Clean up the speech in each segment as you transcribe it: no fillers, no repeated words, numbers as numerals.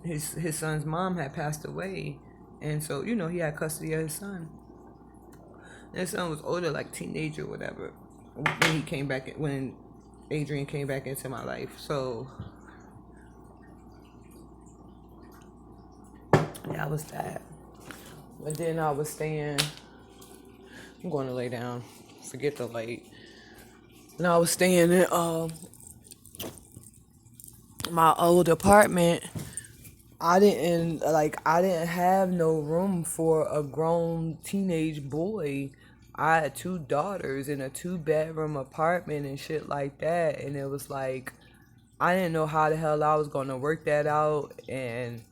his son's mom had passed away, and so he had custody of his son. And his son was older, like teenager, or whatever, when he came back when Adrian came back into my life. So that was that. But then I was staying. I'm going to lay down. Forget the light. And I was staying in my old apartment. I didn't have no room for a grown teenage boy. I had two daughters in a 2 bedroom apartment and shit like that, and it was like I didn't know how the hell I was gonna work that out, and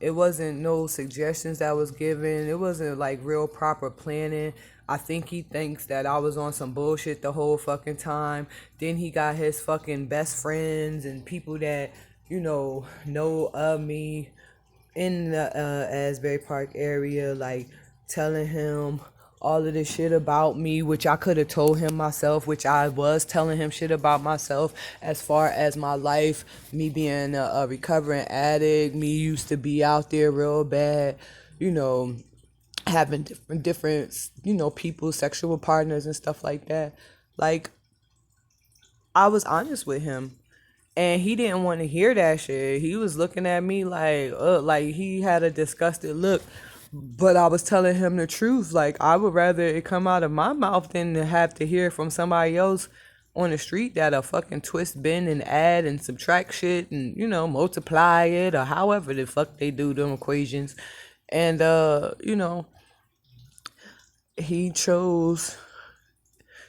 it wasn't no suggestions that was given. It wasn't like real proper planning. I think he thinks that I was on some bullshit the whole fucking time. Then he got his fucking best friends and people that know of me in the Asbury Park area, like telling him all of this shit about me, which I could have told him myself, which I was telling him shit about myself as far as my life, me being a recovering addict, me used to be out there real bad, you know, having different, people, sexual partners and stuff like that. Like, I was honest with him. And he didn't want to hear that shit. He was looking at me like he had a disgusted look. But I was telling him the truth. Like, I would rather it come out of my mouth than to have to hear from somebody else on the street that'll fucking twist, bend, and add and subtract shit and, multiply it or however the fuck they do them equations. And, he chose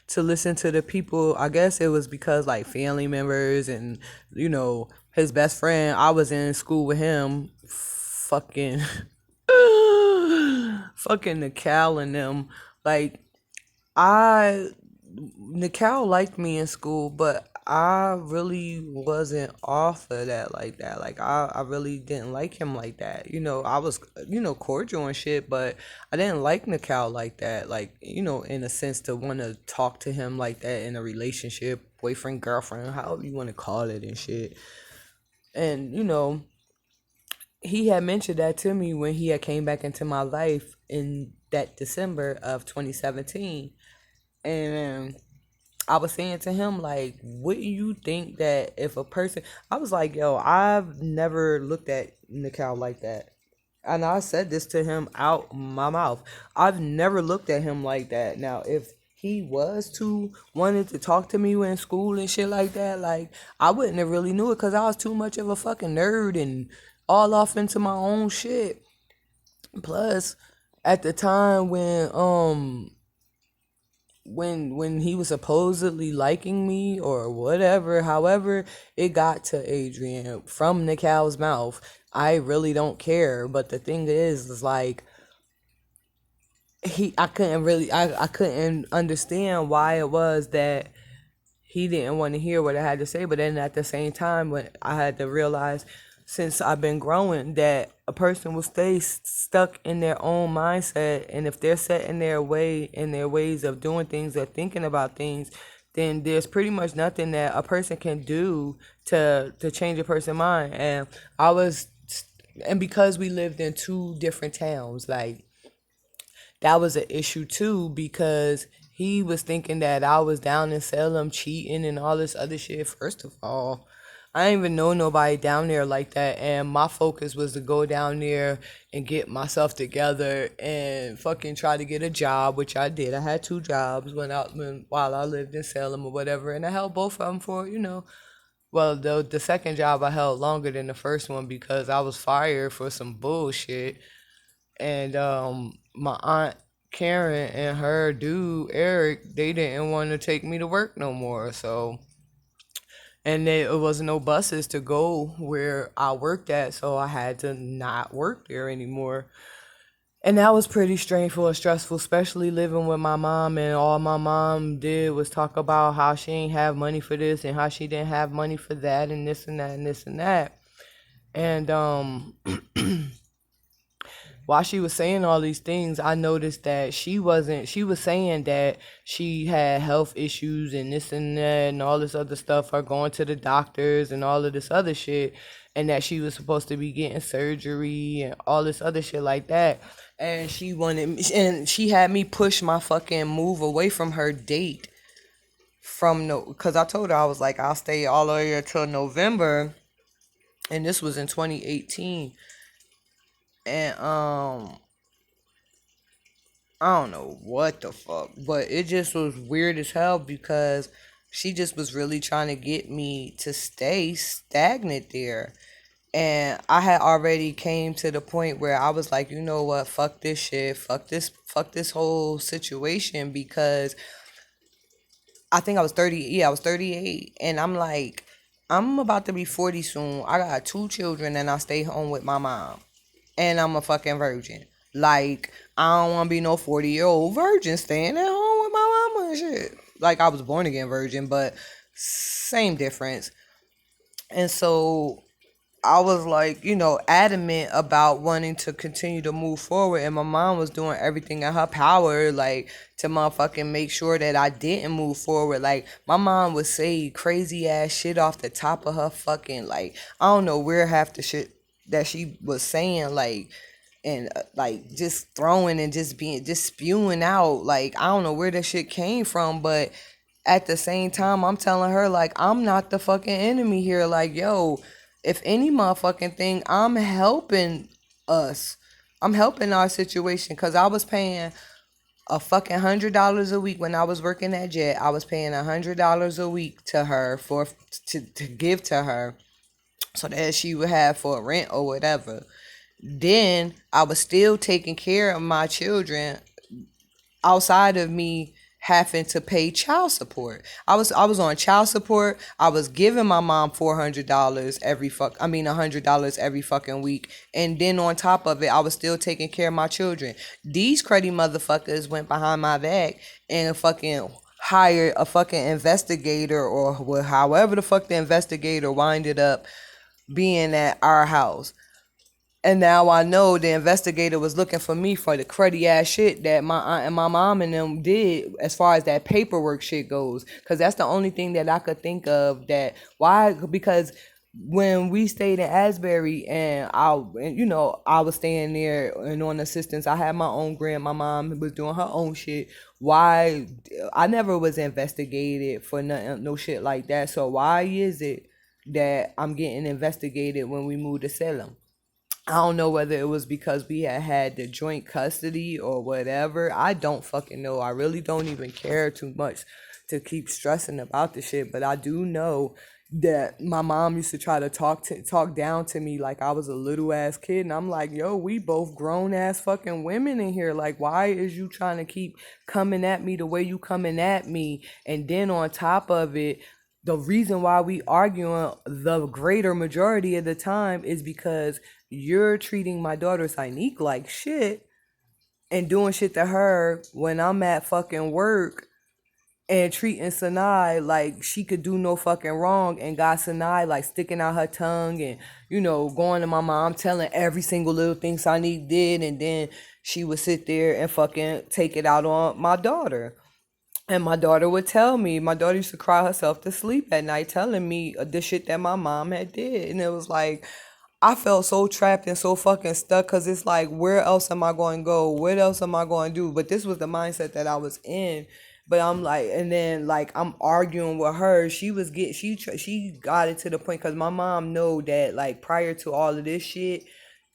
to listen to the people. I guess it was because like family members and his best friend. I was in school with him, fucking, fucking Nicole and them. Like I, Nicole liked me in school, but I really wasn't off of that like that. Like I really didn't like him like that. I was, cordial and shit, but I didn't like Nicole like that. Like, in a sense to want to talk to him like that in a relationship, boyfriend, girlfriend, however you want to call it and shit. And, he had mentioned that to me when he had came back into my life in that December of 2017. And I was saying to him, like, wouldn't you think that if a person, I was like, yo, I've never looked at Nicole like that. And I said this to him out my mouth. I've never looked at him like that. Now, if he was to wanted to talk to me in school and shit like that, like, I wouldn't have really knew it because I was too much of a fucking nerd and all off into my own shit. Plus, at the time when he was supposedly liking me or whatever, however it got to Adrian from Nicole's mouth, I really don't care. But the thing is like I couldn't understand why it was that he didn't want to hear what I had to say. But then at the same time, when I had to realize, since I've been growing, that a person will stay stuck in their own mindset, and if they're set in their ways of doing things or thinking about things, then there's pretty much nothing that a person can do to change a person's mind. I was, and because we lived in two different towns, like that was an issue too, because he was thinking that I was down in Salem cheating and all this other shit. First of all, I didn't even know nobody down there like that, and my focus was to go down there and get myself together and fucking try to get a job, which I did. I had 2 jobs while I lived in Salem or whatever, and I held both of them for well, the second job I held longer than the first one because I was fired for some bullshit. And my aunt Karen and her dude Eric, they didn't want to take me to work no more. So, and there was no buses to go where I worked at, so I had to not work there anymore. And that was pretty stressful and stressful, especially living with my mom. And all my mom did was talk about how she ain't have money for this and how she didn't have money for that and this and that and this and that. And while she was saying all these things, I noticed that she was saying that she had health issues and this and that and all this other stuff, her going to the doctors and all of this other shit. and that she was supposed to be getting surgery and all this other shit like that. And she wanted me, and she had me push my fucking move away from her date from no, because I told her I was like, I'll stay all the way until November, and this was in 2018. And I don't know what the fuck, but it just was weird as hell because she just was really trying to get me to stay stagnant there. And I had already came to the point where I was like, you know what, fuck this shit, fuck this whole situation, because I think I was 30, yeah, I was 38, and I'm like, I'm about to be 40 soon. I got two children and I stay home with my mom, and I'm a fucking virgin. Like, I don't want to be no 40-year-old virgin staying at home with my mama and shit. Like, I was born again virgin, but same difference. And so I was like, adamant about wanting to continue to move forward. And my mom was doing everything in her power, like, to motherfucking make sure that I didn't move forward. Like, my mom would say crazy ass shit off the top of her fucking, like, I don't know where half the shit that she was saying, like, and like just throwing and just spewing out, like, I don't know where that shit came from. But at the same time, I'm telling her, like, I'm not the fucking enemy here. Like, yo, if any motherfucking thing, I'm helping us. I'm helping our situation, because I was paying a fucking $100 a week when I was working at Jet. I was paying $100 a week to her to give to her so that she would have for rent or whatever. Then I was still taking care of my children outside of me having to pay child support. I was on child support. I was giving my mom $400 $100 every fucking week. And then on top of it, I was still taking care of my children. These cruddy motherfuckers went behind my back and fucking hired a fucking investigator, or however the fuck the investigator winded up being at our house. And now I know the investigator was looking for me for the cruddy ass shit that my aunt and my mom and them did as far as that paperwork shit goes. Because that's the only thing that I could think of. Because when we stayed in Asbury and I was staying there and on assistance, I had my own grant. My mom was doing her own shit. Why? I never was investigated for nothing, no shit like that. So why is it that I'm getting investigated when we moved to Salem? I don't know whether it was because we had the joint custody or whatever. I don't fucking know. I really don't even care too much to keep stressing about the shit. But I do know that my mom used to try to talk down to me like I was a little ass kid. And I'm like, yo, we both grown ass fucking women in here. Like, why is you trying to keep coming at me the way you coming at me? And then on top of it, the reason why we arguing the greater majority of the time is because you're treating my daughter Sinique like shit and doing shit to her when I'm at fucking work, and treating Sanai like she could do no fucking wrong, and got Sanai like sticking out her tongue and, going to my mom telling every single little thing Sinique did, and then she would sit there and fucking take it out on my daughter. And my daughter would tell me, my daughter used to cry herself to sleep at night telling me the shit that my mom had did. And it was like, I felt so trapped and so fucking stuck, because it's like, where else am I going to go? What else am I going to do? But this was the mindset that I was in. But I'm like, and then like I'm arguing with her. She got it to the point, because my mom know that like prior to all of this shit,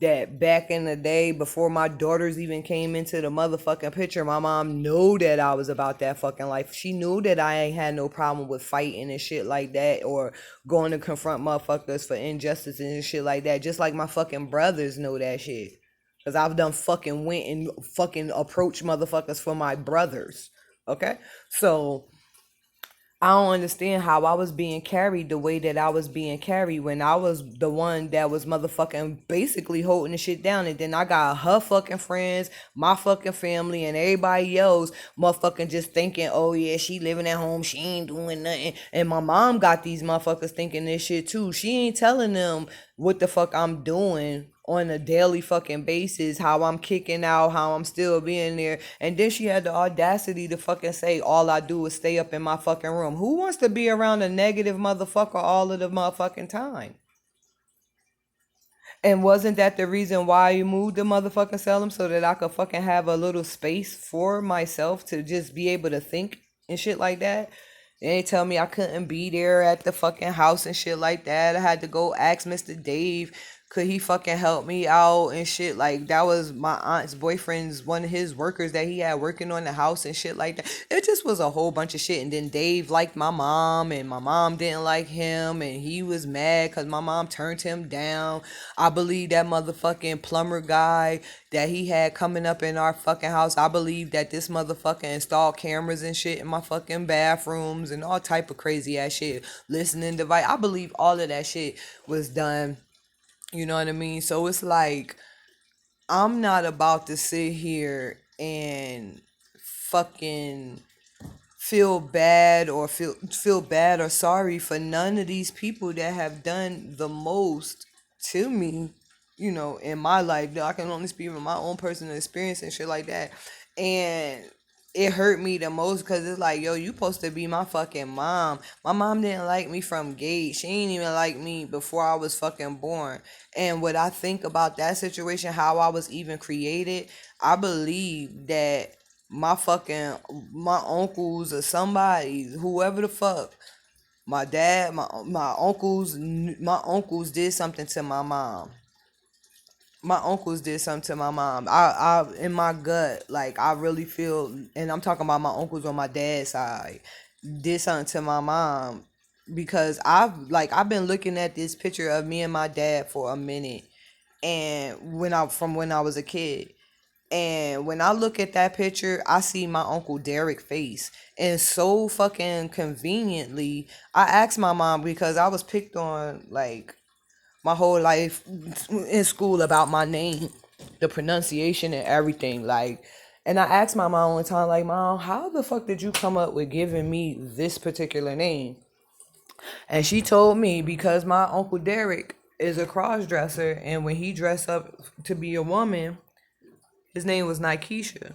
that back in the day before my daughters even came into the motherfucking picture, my mom knew that I was about that fucking life. She knew that I ain't had no problem with fighting and shit like that, or going to confront motherfuckers for injustice and shit like that. Just like my fucking brothers know that shit. Because I've done fucking went and fucking approached motherfuckers for my brothers. Okay? So I don't understand how I was being carried the way that I was being carried when I was the one that was motherfucking basically holding the shit down. And then I got her fucking friends, my fucking family, and everybody else motherfucking just thinking, oh yeah, she living at home, she ain't doing nothing. And my mom got these motherfuckers thinking this shit too. She ain't telling them what the fuck I'm doing on a daily fucking basis, how I'm kicking out, how I'm still being there. And then she had the audacity to fucking say all I do is stay up in my fucking room. Who wants to be around a negative motherfucker all of the motherfucking time? And wasn't that the reason why you moved to motherfucking Salem, so that I could fucking have a little space for myself to just be able to think and shit like that? They tell me I couldn't be there at the fucking house and shit like that. I had to go ask Mr. Dave, could he fucking help me out and shit. Like, that was my aunt's boyfriend's, one of his workers that he had working on the house and shit like that. It just was a whole bunch of shit. And then Dave liked my mom and my mom didn't like him, and he was mad because my mom turned him down. I believe that motherfucking plumber guy that he had coming up in our fucking house, I believe that this motherfucker installed cameras and shit in my fucking bathrooms and all type of crazy ass shit, listening device. I believe all of that shit was done. You know what I mean? So it's like, I'm not about to sit here and fucking feel bad or sorry for none of these people that have done the most to me, in my life. I can only speak from my own personal experience and shit like that. And it hurt me the most because it's like, yo, you supposed to be my fucking mom. My mom didn't like me from gate. She ain't even like me before I was fucking born. And what I think about that situation, how I was even created, I believe that my uncles or somebody, whoever the fuck, my dad, my uncles did something to my mom. My uncles did something to my mom. I in my gut, like, I really feel, and I'm talking about my uncles on my dad's side, did something to my mom, because I've been looking at this picture of me and my dad for a minute, and when I was a kid. And when I look at that picture, I see my Uncle Derek face. And so fucking conveniently, I asked my mom, because I was picked on, like, my whole life in school about my name, the pronunciation and everything. Like, and I asked my mom one time, like, Mom, how the fuck did you come up with giving me this particular name? And she told me, because my Uncle Derek is a cross dresser, and when he dressed up to be a woman, his name was Nikesha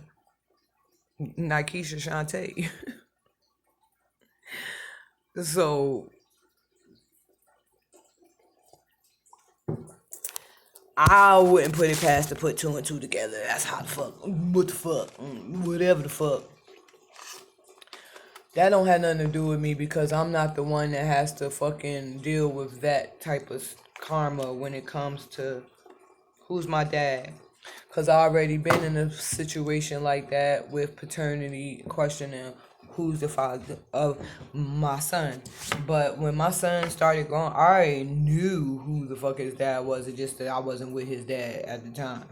Shantae. So I wouldn't put it past to put two and two together. That's how the fuck. What the fuck? Whatever the fuck. That don't have nothing to do with me, because I'm not the one that has to fucking deal with that type of karma when it comes to who's my dad. Because I already been in a situation like that with paternity, questioning who's the father of my son. But when my son started growing, I already knew who the fuck his dad was. It's just that I wasn't with his dad at the time.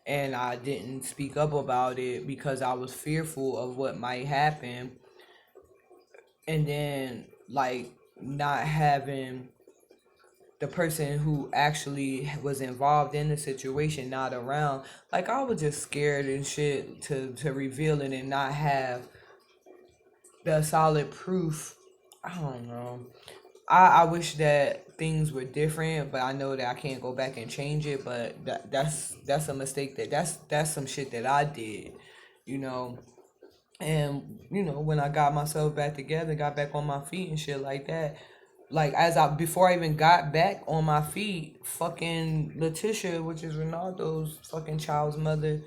And I didn't speak up about it because I was fearful of what might happen. And then, like, not having the person who actually was involved in the situation not around, like, I was just scared and shit to reveal it and not have the solid proof. I don't know. I wish that things were different, but I know that I can't go back and change it. But that's a mistake, that's some shit that I did, you know. And when I got myself back together, got back on my feet and shit like that, like, before I even got back on my feet, fucking Letitia, which is Ronaldo's fucking child's mother,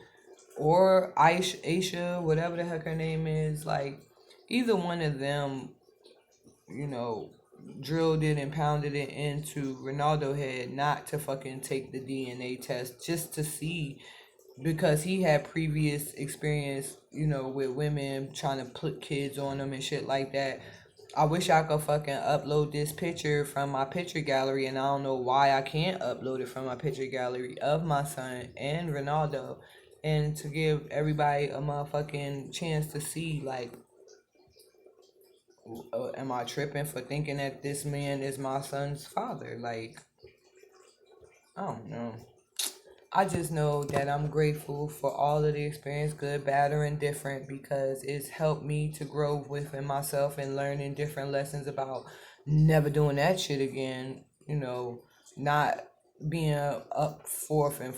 or Aisha, whatever the heck her name is, like, either one of them, you know, drilled it and pounded it into Ronaldo head not to fucking take the DNA test, just to see, because he had previous experience, with women trying to put kids on them and shit like that. I wish I could fucking upload this picture from my picture gallery, and I don't know why I can't upload it from my picture gallery of my son and Ronaldo, and to give everybody a motherfucking chance to see, like, am I tripping for thinking that this man is my son's father? Like, I don't know. I just know that I'm grateful for all of the experience, good, bad, or indifferent, because it's helped me to grow within myself and learning different lessons about never doing that shit again. Not being up forth and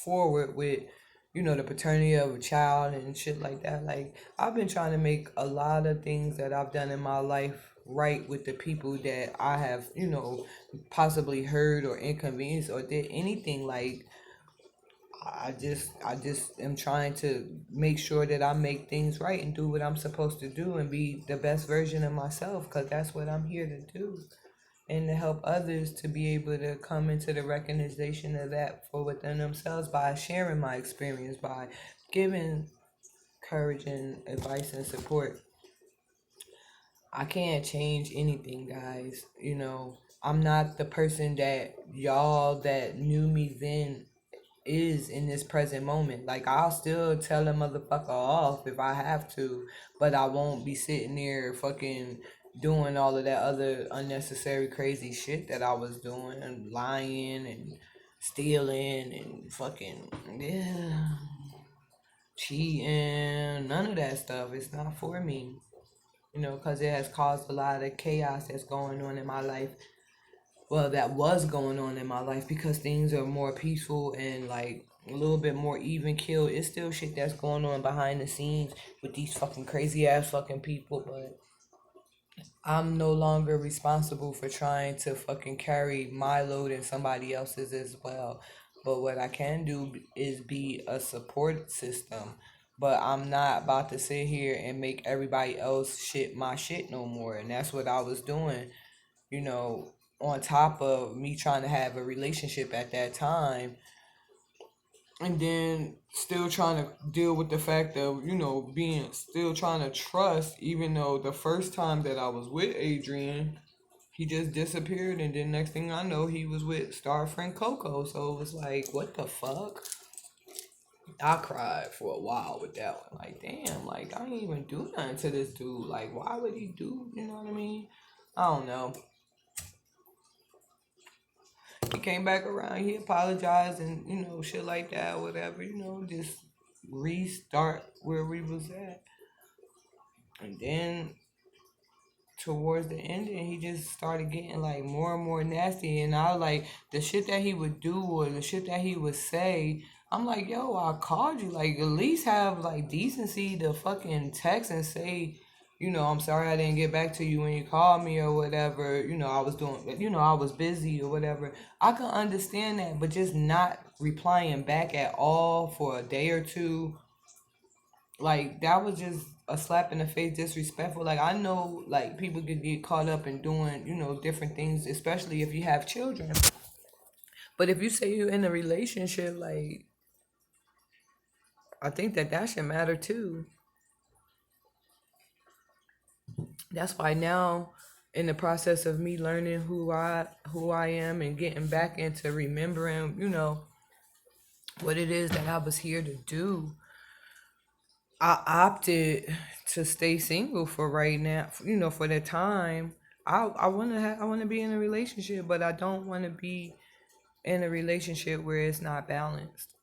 forward with the paternity of a child and shit like that. Like, I've been trying to make a lot of things that I've done in my life right with the people that I have, possibly hurt or inconvenienced or did anything. Like, I just am trying to make sure that I make things right and do what I'm supposed to do and be the best version of myself, because that's what I'm here to do, and to help others to be able to come into the recognition of that for within themselves by sharing my experience, by giving courage and advice and support. I can't change anything, guys. I'm not the person that y'all that knew me then is in this present moment. Like, I'll still tell a motherfucker off if I have to, but I won't be sitting there fucking doing all of that other unnecessary crazy shit that I was doing, and lying and stealing and fucking, yeah, cheating. None of that stuff. It's not for me. Because it has caused a lot of chaos that's going on in my life. Well, that was going on in my life, because things are more peaceful and like a little bit more even killed. It's still shit that's going on behind the scenes with these fucking crazy ass fucking people, but I'm no longer responsible for trying to fucking carry my load and somebody else's as well. But what I can do is be a support system. But I'm not about to sit here and make everybody else shit my shit no more. And that's what I was doing, you know, on top of me trying to have a relationship at that time, and then still trying to deal with the fact of, being still trying to trust, even though the first time that I was with Adrian, he just disappeared, and then next thing I know, he was with star friend Coco. So it was like, what the fuck? I cried for a while with that one. Like, damn, like, I didn't even do nothing to this dude. Like, why would he do, you know what I mean? I don't know. He came back around, he apologized, and, shit like that, whatever, just restart where we was at. And then towards the ending, he just started getting like more and more nasty. And I like the shit that he would do or the shit that he would say. I'm like, yo, I called you. Like, at least have like decency to fucking text and say, I'm sorry I didn't get back to you when you called me or whatever. I was doing, I was busy or whatever. I can understand that, but just not replying back at all for a day or two, like, that was just a slap in the face, disrespectful. Like, I know, like, people could get caught up in doing, different things, especially if you have children. But if you say you're in a relationship, like, I think that should matter too. That's why now, in the process of me learning who I am and getting back into remembering, what it is that I was here to do, I opted to stay single for right now, for the time. I want to be in a relationship, but I don't want to be in a relationship where it's not balanced.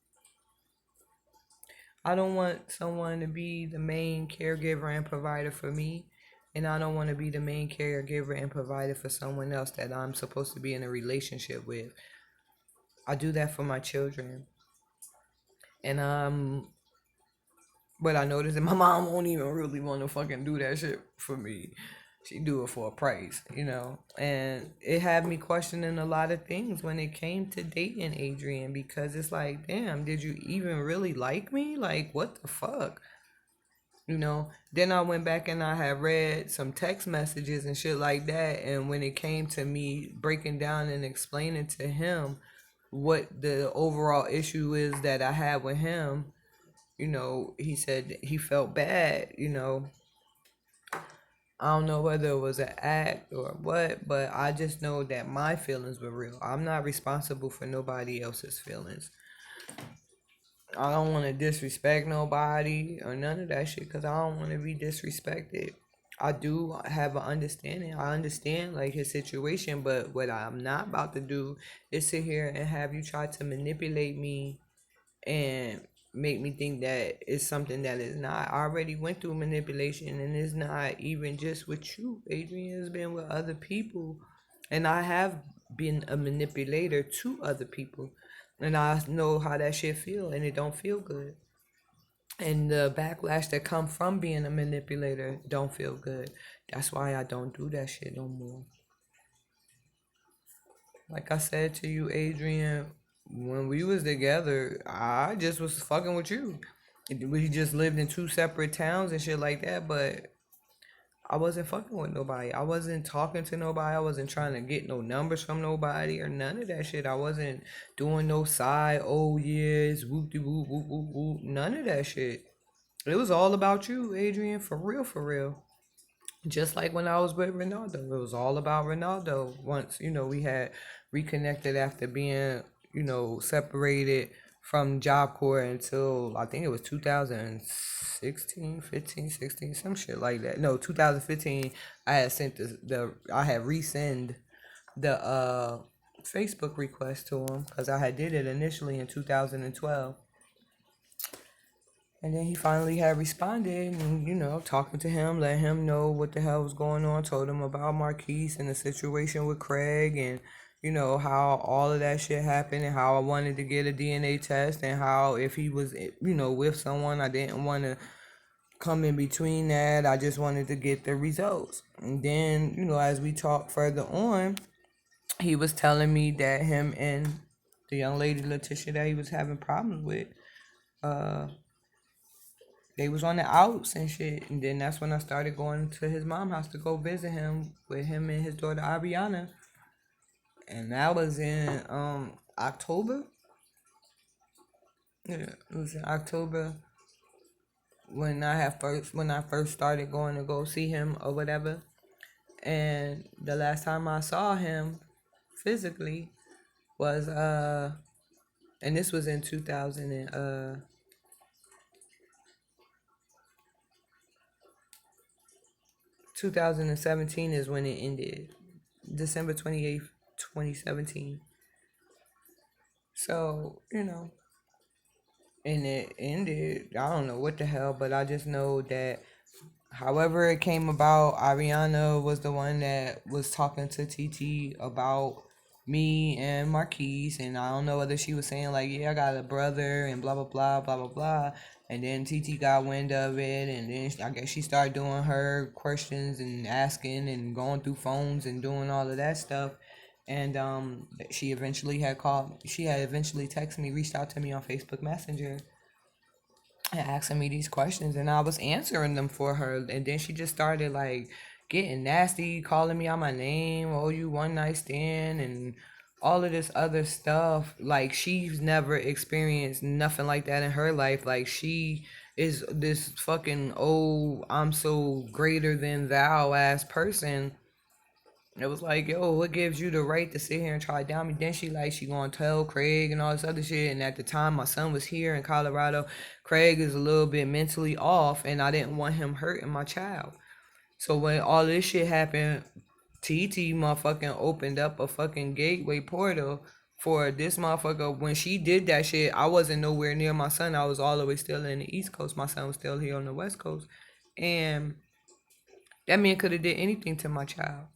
I don't want someone to be the main caregiver and provider for me, and I don't want to be the main caregiver and provider for someone else that I'm supposed to be in a relationship with. I do that for my children, and but I noticed that my mom won't even really want to fucking do that shit for me. She do it for a price, And it had me questioning a lot of things when it came to dating Adrian, because it's like, damn, did you even really like me? Like, what the fuck? Then I went back and I had read some text messages and shit like that. And when it came to me breaking down and explaining to him what the overall issue is that I had with him, he said he felt bad. I don't know whether it was an act or what, but I just know that my feelings were real. I'm not responsible for nobody else's feelings. I don't want to disrespect nobody or none of that shit, because I don't want to be disrespected. I do have an understanding. I understand like his situation, but what I'm not about to do is sit here and have you try to manipulate me and make me think that it's something that is not. I already went through manipulation, and it's not even just with you. Adrian has been with other people, and I have been a manipulator to other people, and I know how that shit feel, and it don't feel good. And the backlash that come from being a manipulator don't feel good. That's why I don't do that shit no more. Like I said to you, Adrian, when we was together, I just was fucking with you. We just lived in two separate towns and shit like that, but I wasn't fucking with nobody. I wasn't talking to nobody. I wasn't trying to get no numbers from nobody or none of that shit. I wasn't doing no side, oh yes, whoop de whoop whoop whoop whoop. None of that shit. It was all about you, Adrian, for real, for real. Just like when I was with Ronaldo, it was all about Ronaldo. Once, we had reconnected after being, separated from Job Corps until I think it was 2016, 15, 16, some shit like that. No, 2015, I had sent I had resend the Facebook request to him because I had did it initially in 2012. And then he finally had responded and, talking to him, let him know what the hell was going on, told him about Marquise and the situation with Craig and, how all of that shit happened and how I wanted to get a DNA test and how if he was, with someone, I didn't want to come in between that. I just wanted to get the results. And then, as we talked further on, he was telling me that him and the young lady Letitia that he was having problems with, uh, they was on the outs and shit. And then that's when I started going to his mom house to go visit him with him and his daughter Ariana. And that was in October. Yeah, it was in October when I first started going to go see him or whatever. And the last time I saw him physically was and this was in 2017 is when it ended. December 28th, 2017. So, and it ended. I don't know what the hell, but I just know that however it came about, Ariana was the one that was talking to TT about me and Marquise, and I don't know whether she was saying like, yeah, I got a brother and blah blah blah blah blah blah, and then TT got wind of it, and then I guess she started doing her questions and asking and going through phones and doing all of that stuff, and she had eventually texted me, reached out to me on Facebook Messenger and asking me these questions, and I was answering them for her, and then she just started like getting nasty, calling me out my name, oh you one night stand, and all of this other stuff. Like she's never experienced nothing like that in her life. Like she is this fucking oh I'm so greater than thou ass person. It was like, yo, what gives you the right to sit here and try to down me? Then she gonna tell Craig and all this other shit. And at the time my son was here in Colorado, Craig is a little bit mentally off and I didn't want him hurting my child. So when all this shit happened, TT motherfucking opened up a fucking gateway portal for this motherfucker. When she did that shit, I wasn't nowhere near my son. I was all the way still in the East Coast. My son was still here on the West Coast. And that man could have did anything to my child.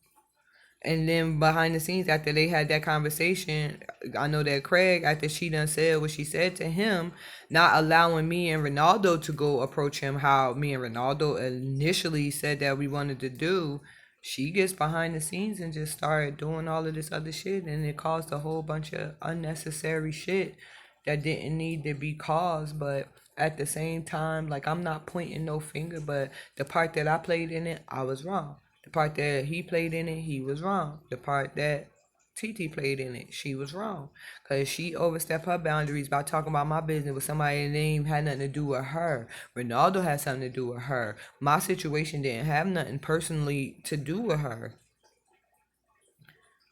And then behind the scenes, after they had that conversation, I know that Craig, after she done said what she said to him, not allowing me and Ronaldo to go approach him, how me and Ronaldo initially said that we wanted to do, she gets behind the scenes and just started doing all of this other shit, and it caused a whole bunch of unnecessary shit that didn't need to be caused. But at the same time, like I'm not pointing no finger, but the part that I played in it, I was wrong. The part that he played in it, he was wrong. The part that TT played in it, she was wrong. Because she overstepped her boundaries by talking about my business with somebody that name had nothing to do with her. Ronaldo had something to do with her. My situation didn't have nothing personally to do with her.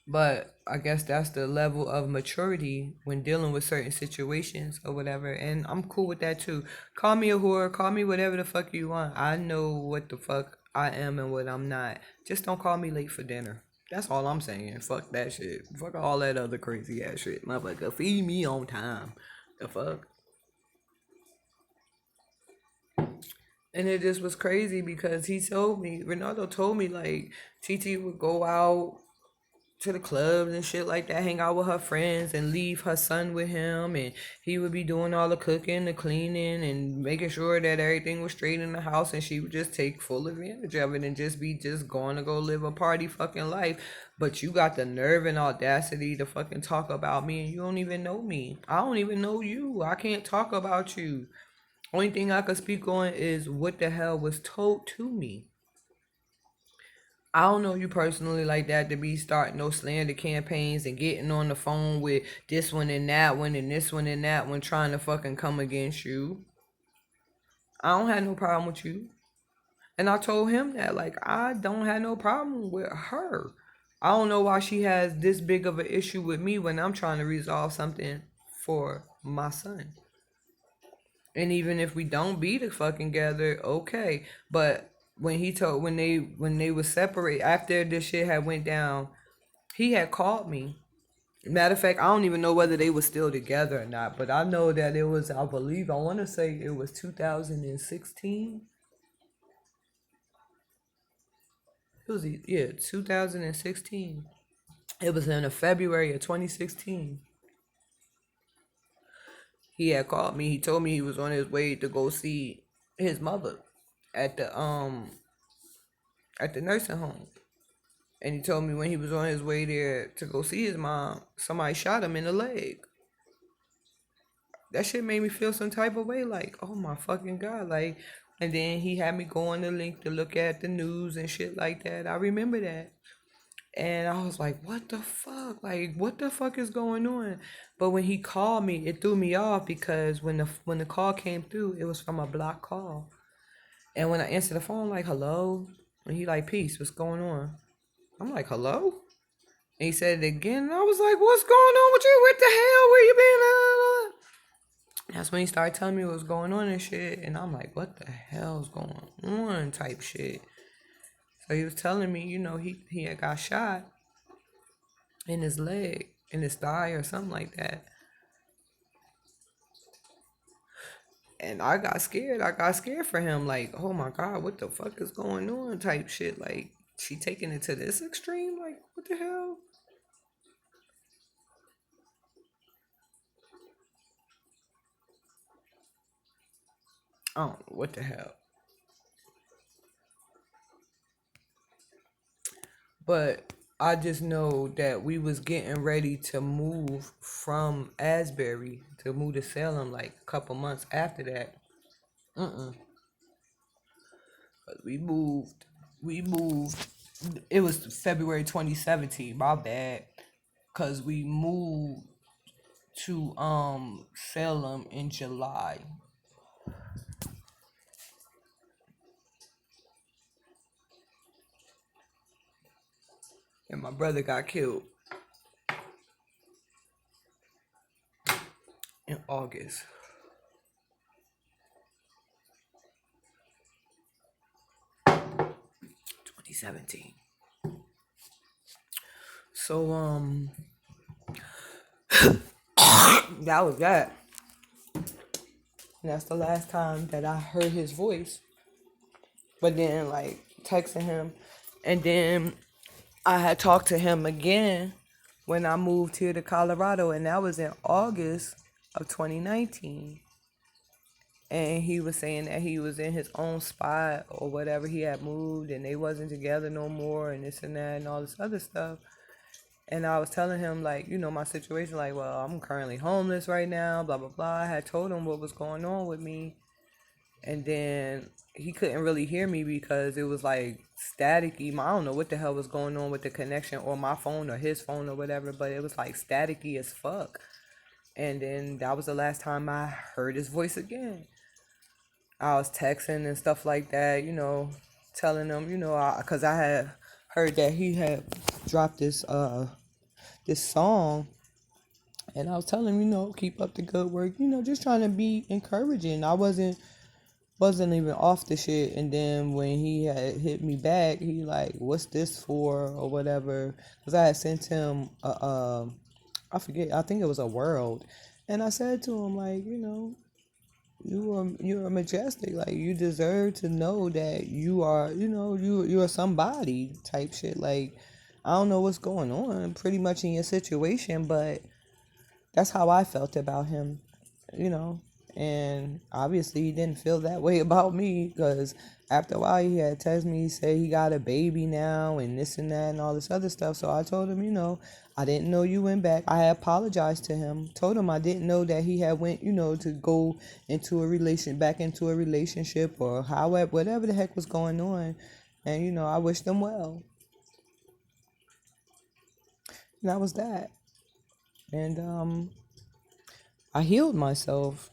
But I guess that's the level of maturity when dealing with certain situations or whatever. And I'm cool with that too. Call me a whore, call me whatever the fuck you want. I know what the fuck I am and what I'm not. Just don't call me late for dinner. That's all I'm saying. Fuck that shit. Fuck all that other crazy ass shit. Motherfucker, feed me on time. The fuck? And it just was crazy because he told me, Ronaldo told me like TT would go out to the clubs and shit like that, hang out with her friends and leave her son with him, and he would be doing all the cooking, the cleaning, and making sure that everything was straight in the house, and she would just take full advantage of it and just be just going to go live a party fucking life. But you got the nerve and audacity to fucking talk about me, and you don't even know me. I don't even know you. I can't talk about you. Only thing I could speak on is what the hell was told to me. I don't know you personally like that to be starting no slander campaigns and getting on the phone with this one and that one and this one and that one trying to fucking come against you. I don't have no problem with you. And I told him that, like, I don't have no problem with her. I don't know why she has this big of an issue with me when I'm trying to resolve something for my son. And even if we don't be the fucking together, okay. But when they was separate after this shit had went down, he had called me. Matter of fact, I don't even know whether they were still together or not, but I know that it was, I believe, I want to say it was 2016. It was, yeah, 2016. It was in the February of 2016. He had called me. He told me he was on his way to go see his mother at the nursing home. And he told me when he was on his way there to go see his mom, somebody shot him in the leg. That shit made me feel some type of way, like, oh my fucking God. Like, and then he had me go on the link to look at the news and shit like that. I remember that. And I was like, what the fuck? Like, what the fuck is going on? But when he called me, it threw me off because when the call came through, it was from a block call. And when I answered the phone, like, hello? And he like, peace, what's going on? I'm like, hello? And he said it again, and I was like, what's going on with you? What the hell? Where you been? That's when he started telling me what was going on and shit. And I'm like, what the hell's going on type shit. So he was telling me, he had got shot in his leg, in his thigh or something like that. And I got scared. I got scared for him. Like, oh my God, what the fuck is going on type shit. Like, she taking it to this extreme? Like, what the hell? I don't know what the hell. But I just know that we was getting ready to move from Asbury to move to Salem like a couple months after that. Mm-mm. But we moved. It was February 2017. My bad. Cause we moved to Salem in July. And my brother got killed in August 2017. So that was that. And that's the last time that I heard his voice. But then like texting him, and then I had talked to him again when I moved here to Colorado, and that was in August of 2019. And he was saying that he was in his own spot or whatever. He had moved and they wasn't together no more and this and that and all this other stuff. And I was telling him, like, my situation, like, well, I'm currently homeless right now, blah, blah, blah. I had told him what was going on with me. And then he couldn't really hear me because it was like staticky. I don't know what the hell was going on with the connection or my phone or his phone or whatever, but it was like staticky as fuck. And then that was the last time I heard his voice again. I was texting and stuff like that, telling him, because I had heard that he had dropped this song, and I was telling him, keep up the good work, just trying to be encouraging. I wasn't even off the shit, and then when he had hit me back, he like, what's this for or whatever, because I had sent him I forget, I think it was a world, and I said to him, like, you're majestic. Like, you deserve to know that you are, you're somebody type shit. Like, I don't know what's going on pretty much in your situation, but that's how I felt about him, you know. And obviously, he didn't feel that way about me because after a while, he had texted me, say he got a baby now and this and that and all this other stuff. So I told him, I didn't know you went back. I apologized to him, told him I didn't know that he had went, to go into back into a relationship or however, whatever the heck was going on. And, I wished him well. And that was that. And I healed myself.